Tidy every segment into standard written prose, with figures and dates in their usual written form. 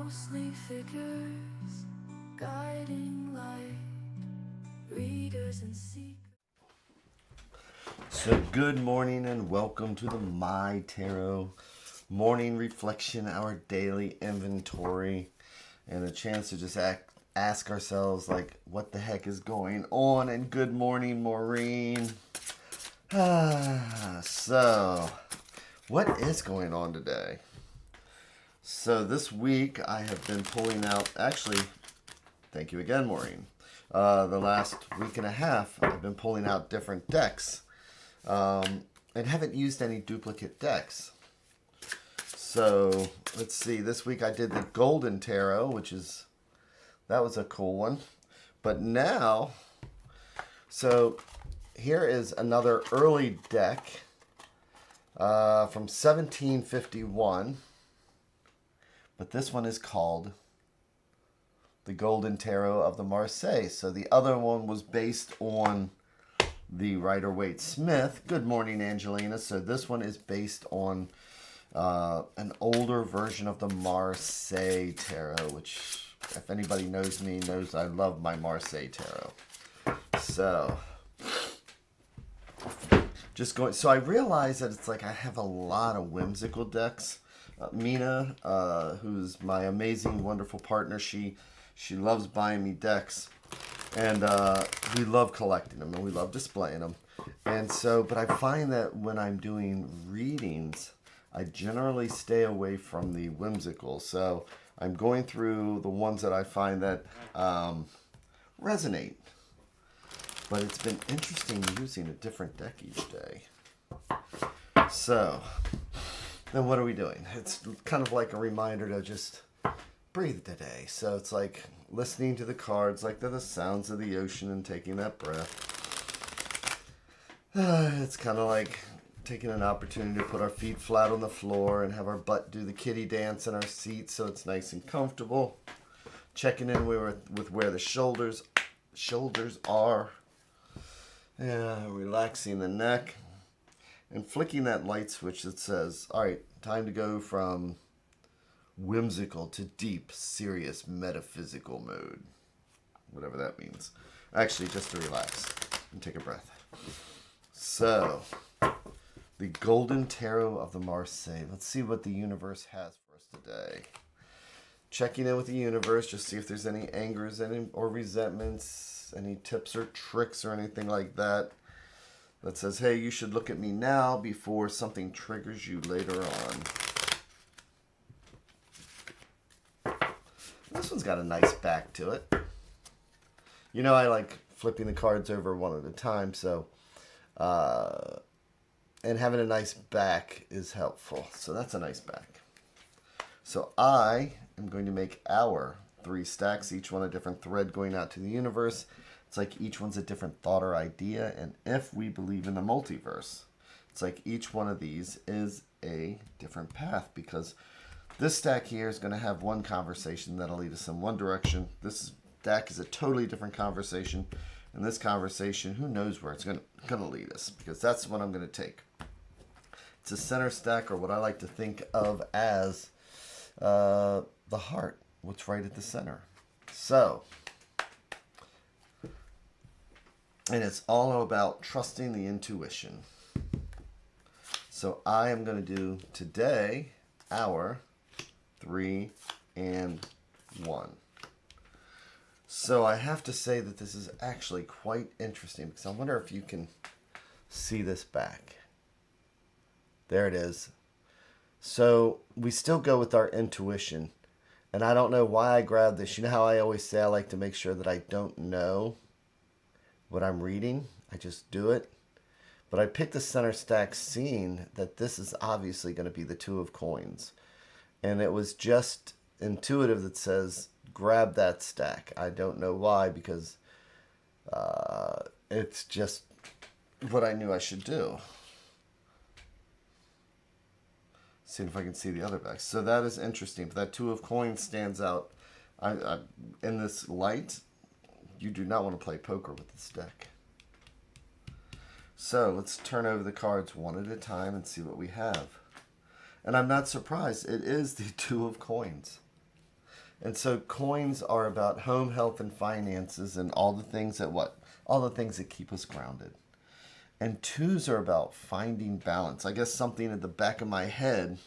ghostly figures, guiding light, readers and seekers. So good morning and welcome to the My Tarot morning reflection, our daily inventory, and a chance to just ask ourselves, like, what the heck is going on? And good morning, Maureen. So, what is going on today? So this week I have been pulling out, actually, thank you again, Maureen. The last week and a half I've been pulling out different decks. And haven't used any duplicate decks. So let's see, this week I did the Golden Tarot, that was a cool one. But now, so here is another early deck from 1751. But this one is called the Golden Tarot of the Marseille. So the other one was based on the Rider-Waite Smith. Good morning, Angelina. So this one is based on an older version of the Marseille Tarot, which, if anybody knows me, knows I love my Marseille Tarot. So, so I realized that it's like I have a lot of whimsical decks. Mina, who's my amazing, wonderful partner, she loves buying me decks. And we love collecting them and we love displaying them. And so, but I find that when I'm doing readings, I generally stay away from the whimsical. So I'm going through the ones that I find that resonate. But it's been interesting using a different deck each day. So, then what are we doing? It's kind of like a reminder to just breathe today. So it's like listening to the cards, like they're the sounds of the ocean, and taking that breath. It's kind of like taking an opportunity to put our feet flat on the floor and have our butt do the kitty dance in our seat so it's nice and comfortable. Checking in with where the shoulders are. Yeah, relaxing the neck. And flicking that light switch that says, all right, time to go from whimsical to deep, serious, metaphysical mode. Whatever that means. Actually, just to relax and take a breath. So, the Golden Tarot of the Marseille. Let's see what the universe has for us today. Checking in with the universe, just see if there's any angers or resentments, any tips or tricks or anything like that. That says, hey, you should look at me now before something triggers you later on. This one's got a nice back to it. You know, I like flipping the cards over one at a time, so, and having a nice back is helpful. So that's a nice back. So I am going to make our 3 stacks, each one a different thread going out to the universe. It's like each one's a different thought or idea, and if we believe in the multiverse, it's like each one of these is a different path, because this stack here is going to have one conversation that'll lead us in one direction. This stack is a totally different conversation, and this conversation, who knows where it's going to lead us, because that's what I'm going to take. It's a center stack, or what I like to think of as the heart, what's right at the center. So, and it's all about trusting the intuition. So I am going to do today our 3 and 1. So I have to say that this is actually quite interesting, because I wonder if you can see this back. There it is. So we still go with our intuition. And I don't know why I grabbed this. You know how I always say I like to make sure that I don't know what I'm reading? I just do it. But I picked the center stack seeing that this is obviously going to be the 2 of coins. And it was just intuitive that says, grab that stack. I don't know why, because it's just what I knew I should do. See if I can see the other back. So that is interesting. But that 2 of coins stands out. In this light, you do not want to play poker with this deck. So let's turn over the cards one at a time and see what we have. And I'm not surprised. It is the 2 of coins. And so coins are about home, health, and finances, and all the things that all the things that keep us grounded. And twos are about finding balance. I guess something at the back of my head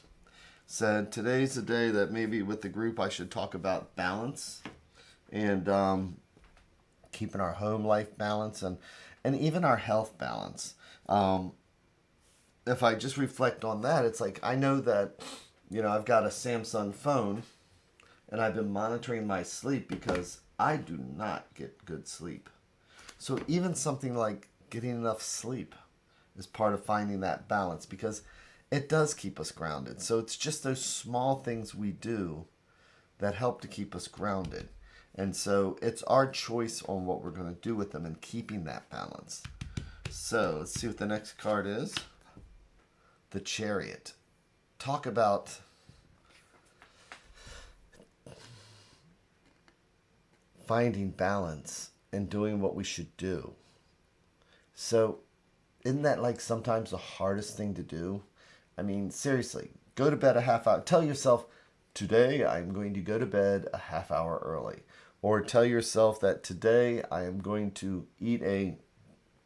said today's the day that maybe with the group I should talk about balance and keeping our home life balance and even our health balance. If I just reflect on that, it's like I know that, I've got a Samsung phone and I've been monitoring my sleep because I do not get good sleep. So even something like getting enough sleep is part of finding that balance because it does keep us grounded. So it's just those small things we do that help to keep us grounded. And so it's our choice on what we're going to do with them and keeping that balance. So let's see what the next card is. The Chariot. Talk about finding balance and doing what we should do. So isn't that like sometimes the hardest thing to do? I mean, seriously, go to bed a half hour. Tell yourself, today I'm going to go to bed a half hour early. Or tell yourself that today I am going to eat a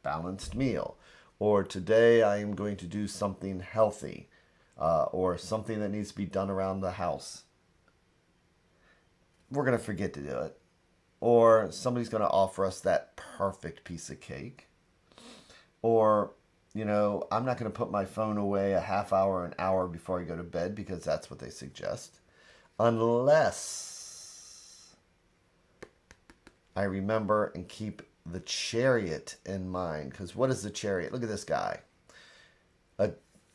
balanced meal. Or today I am going to do something healthy. Or something that needs to be done around the house. We're going to forget to do it. Or somebody's going to offer us that perfect piece of cake. Or, I'm not going to put my phone away a half hour, an hour before I go to bed because that's what they suggest. Unless I remember and keep the Chariot in mind. Because what is the Chariot? Look at this guy.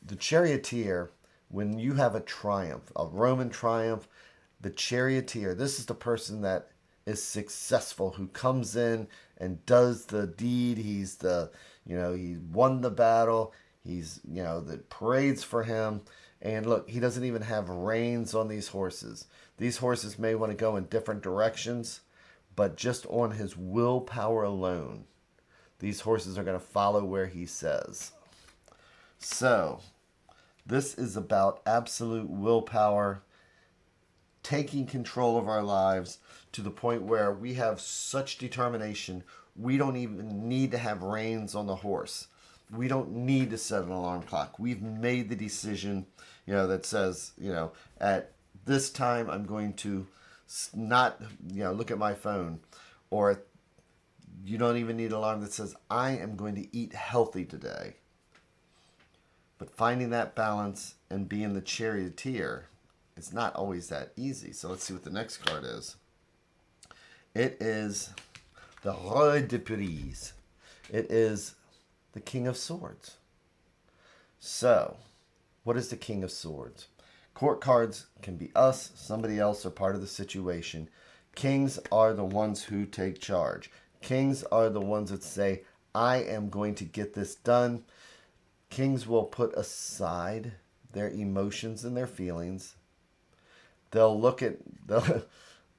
The charioteer, when you have a triumph, a Roman triumph, the charioteer, this is the person that is successful, who comes in and does the deed. He's he won the battle. He's, the parades for him. And look, he doesn't even have reins on these horses. These horses may want to go in different directions, but just on his willpower alone, these horses are going to follow where he says. So, this is about absolute willpower, taking control of our lives to the point where we have such determination, we don't even need to have reins on the horse. We don't need to set an alarm clock. We've made the decision, that says, at this time I'm going to not, look at my phone. Or you don't even need an alarm that says, I am going to eat healthy today. But finding that balance and being the charioteer, it's not always that easy. So let's see what the next card is. It is the Roi de Prise. It is the King of Swords. So, what is the King of Swords? Court cards can be us, somebody else, or part of the situation. Kings are the ones who take charge. Kings are the ones that say, I am going to get this done. Kings will put aside their emotions and their feelings. They'll look at,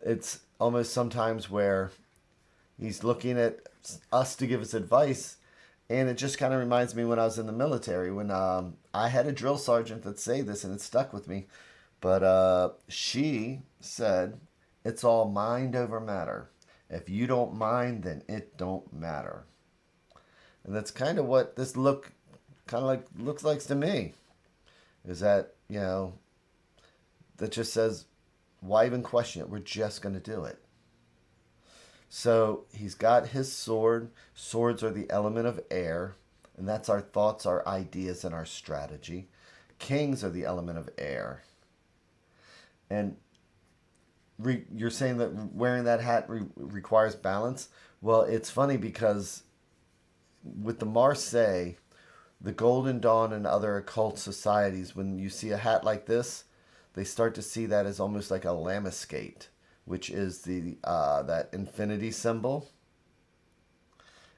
it's almost sometimes where he's looking at us to give us advice. And it just kind of reminds me when I was in the military, when I had a drill sergeant that said this, and it stuck with me. But she said, it's all mind over matter. If you don't mind, then it don't matter. And that's kind of what this looks like to me. Is that, that just says, why even question it? We're just going to do it. So he's got his sword. Swords are the element of air, and that's our thoughts, our ideas, and our strategy. Kings are the element of air. And you're saying that wearing that hat requires balance? Well, it's funny because with the Marseille, the Golden Dawn, and other occult societies, when you see a hat like this, they start to see that as almost like a lamescate, which is the that infinity symbol,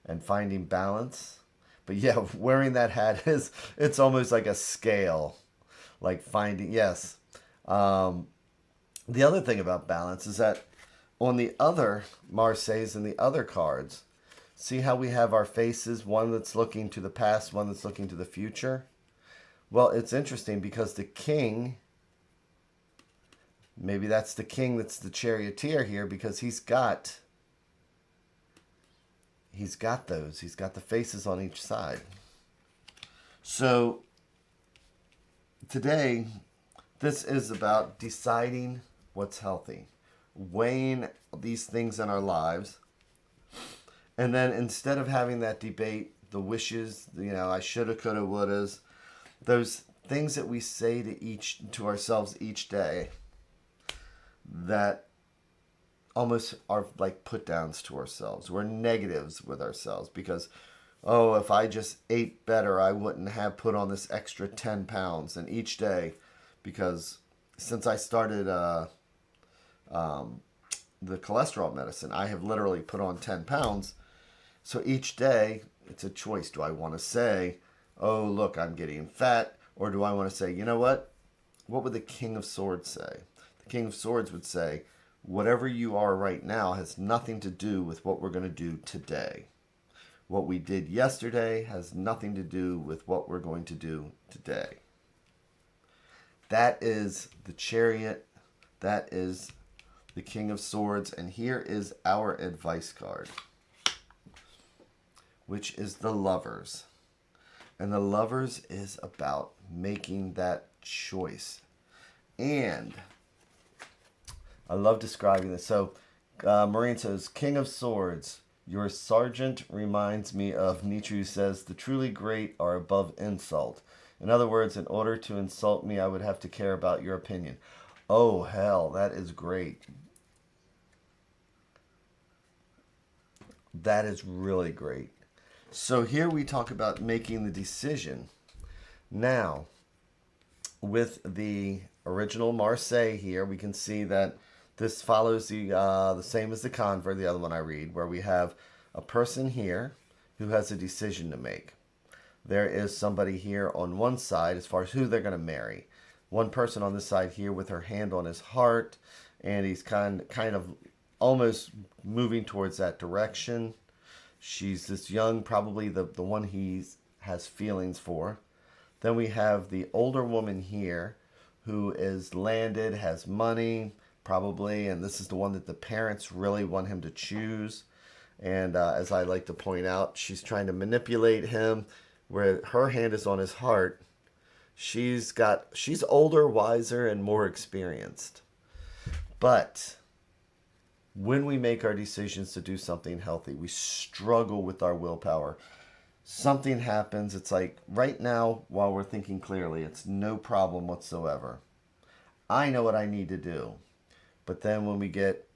and finding balance. But yeah, wearing that hat it's almost like a scale, like finding, yes. The other thing about balance is that on the other Marseilles and the other cards, see how we have our faces, one that's looking to the past, one that's looking to the future? Well, it's interesting because the king Maybe that's the king that's the charioteer here, because he's got those. He's got the faces on each side. So today, this is about deciding what's healthy, weighing these things in our lives, and then instead of having that debate, the wishes, I shoulda, coulda, wouldas, those things that we say to ourselves each day that almost are like put downs to ourselves. We're negatives with ourselves because, oh, if I just ate better, I wouldn't have put on this extra 10 pounds. And each day, because since I started the cholesterol medicine, I have literally put on 10 pounds. So each day, it's a choice. Do I want to say, oh, look, I'm getting fat? Or do I want to say, you know what? What would the King of Swords say? The King of Swords would say, whatever you are right now has nothing to do with what we're going to do today. What we did yesterday has nothing to do with what we're going to do today. That is the Chariot. That is the King of Swords. And here is our advice card, which is the Lovers. And the Lovers is about making that choice. And I love describing this. So Maureen says, King of Swords, your sergeant reminds me of Nietzsche, who says, the truly great are above insult. In other words, in order to insult me, I would have to care about your opinion. Oh, hell, that is great. That is really great. So here we talk about making the decision. Now, with the original Marseille here, we can see that this follows the same as the convert, the other one I read, where we have a person here who has a decision to make. There is somebody here on one side as far as who they're going to marry. One person on this side here with her hand on his heart, and he's kind of almost moving towards that direction. She's this young, probably the one he has feelings for. Then we have the older woman here who is landed, has money, probably, and this is the one that the parents really want him to choose. And as I like to point out, she's trying to manipulate him where her hand is on his heart. She's older, wiser, and more experienced. But when we make our decisions to do something healthy, we struggle with our willpower. Something happens. It's like right now, while we're thinking clearly, it's no problem whatsoever. I know what I need to do. But then when we get,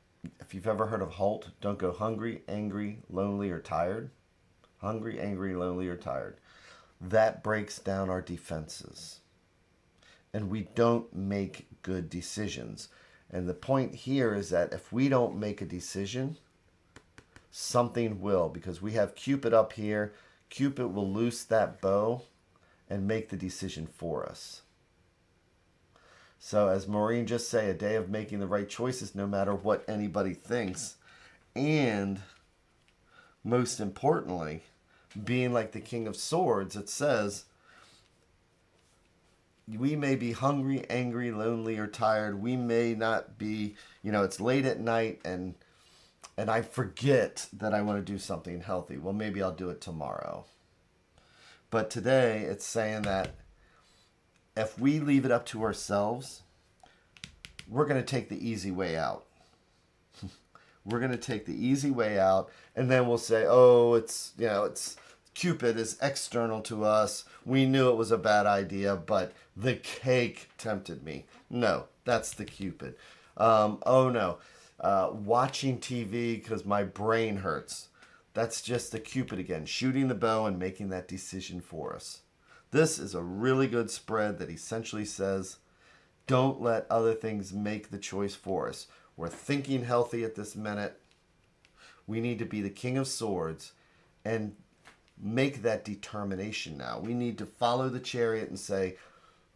if you've ever heard of HALT, don't go hungry, angry, lonely, or tired. Hungry, angry, lonely, or tired. That breaks down our defenses. And we don't make good decisions. And the point here is that if we don't make a decision, something will. Because we have Cupid up here. Cupid will loose that bow and make the decision for us. So as Maureen just said, a day of making the right choices no matter what anybody thinks. And most importantly, being like the King of Swords, it says, we may be hungry, angry, lonely, or tired. We may not be, it's late at night and I forget that I want to do something healthy. Well, maybe I'll do it tomorrow. But today it's saying that if we leave it up to ourselves, we're going to take the easy way out. We're going to take the easy way out, and then we'll say, oh, it's Cupid is external to us. We knew it was a bad idea, but the cake tempted me. No, that's the Cupid. Oh no, watching TV because my brain hurts. That's just the Cupid again, shooting the bow and making that decision for us. This is a really good spread that essentially says, don't let other things make the choice for us. We're thinking healthy at this minute. We need to be the King of Swords and make that determination now. We need to follow the Chariot and say,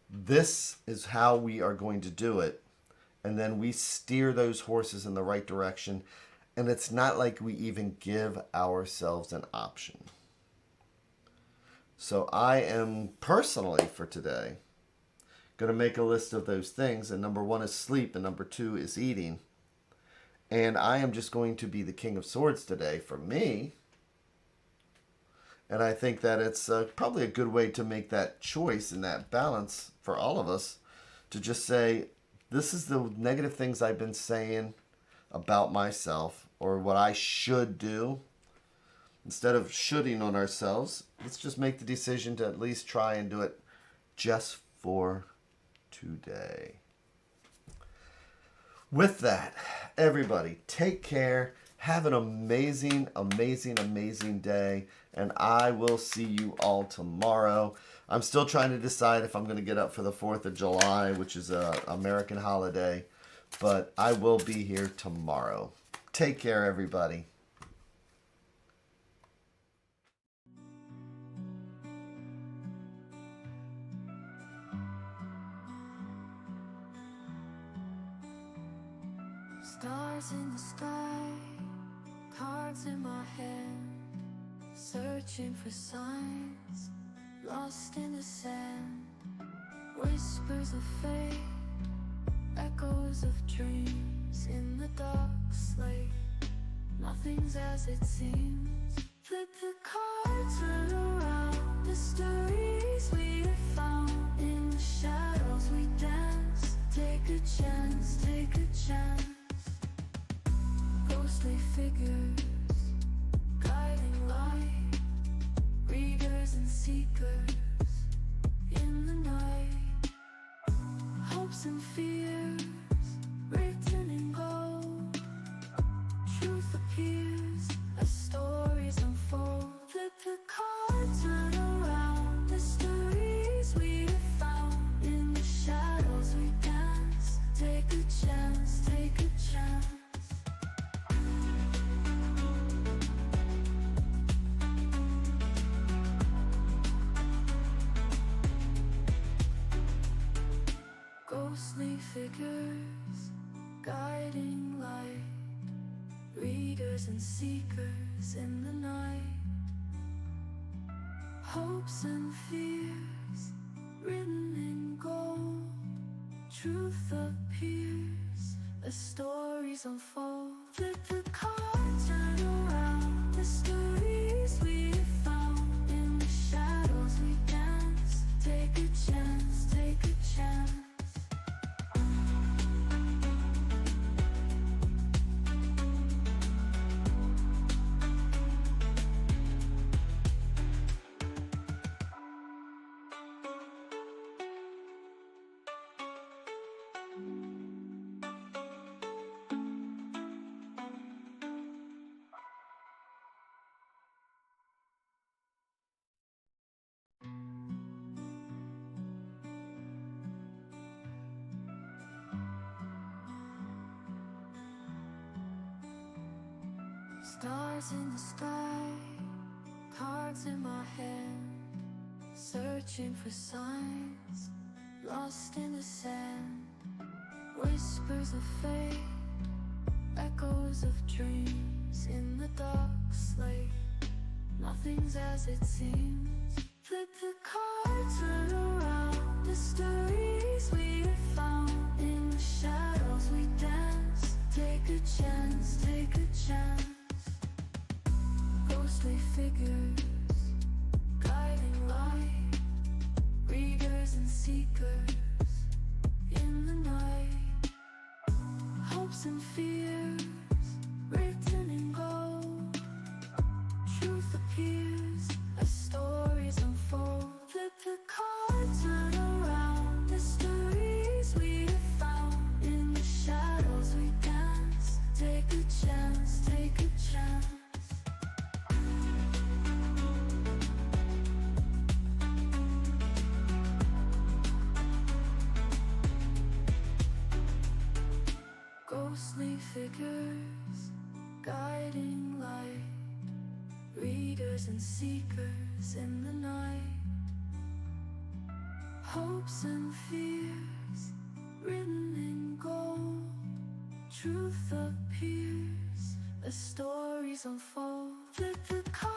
this is how we are going to do it. And then we steer those horses in the right direction. And it's not like we even give ourselves an option. So I am personally for today Going to make a list of those things, and number 1 is sleep, and number 2 is eating. And I am just going to be the King of Swords today for me. And I think that it's probably a good way to make that choice and that balance for all of us to just say, this is the negative things I've been saying about myself or what I should do. Instead of shoulding on ourselves, let's just make the decision to at least try and do it just for today. With that, everybody, take care. Have an amazing, amazing, amazing day. And I will see you all tomorrow. I'm still trying to decide if I'm going to get up for the 4th of July, which is an American holiday. But I will be here tomorrow. Take care, everybody. Stars in the sky, cards in my hand, searching for signs, lost in the sand. Whispers of fate, echoes of dreams in the dark slate. Nothing's as it seems. Flip the cards, turn around. Mysteries we have found. In the shadows we dance. Take a chance, take a chance. Ghostly figures, guiding light. Readers and seekers in the night. Hopes and fears written in gold. Truth appears as stories unfold. Flip the cards, turn around. Mysteries we have found. In the shadows we dance. Take a chance, take a chance. Ghostly figures, guiding light. Readers and seekers in the night. Hopes and fears written in gold. Truth appears as stories unfold. Flip the cards, turn around. Mysteries we have found. In the shadows we dance. Take a chance, take a chance. Stars in the sky, cards in my hand, searching for signs, lost in the sand. Whispers of fate, echoes of dreams in the dark slate. Nothing's as it seems. Flip the cards, turn around. Mysteries we have found. In the shadows we dance. Take a chance, take a chance. Ghostly figures, guiding light. Readers and seekers in the night. Hopes and fears written in gold. Truth appears as stories unfold. Flip the cards, turn around. Mysteries we have found. In the shadows we dance. Take a chance, take a chance. Ghostly figures, guiding light. Readers and seekers in the night. Hopes and fears written in gold. Truth appears as stories unfold. Flip the cards.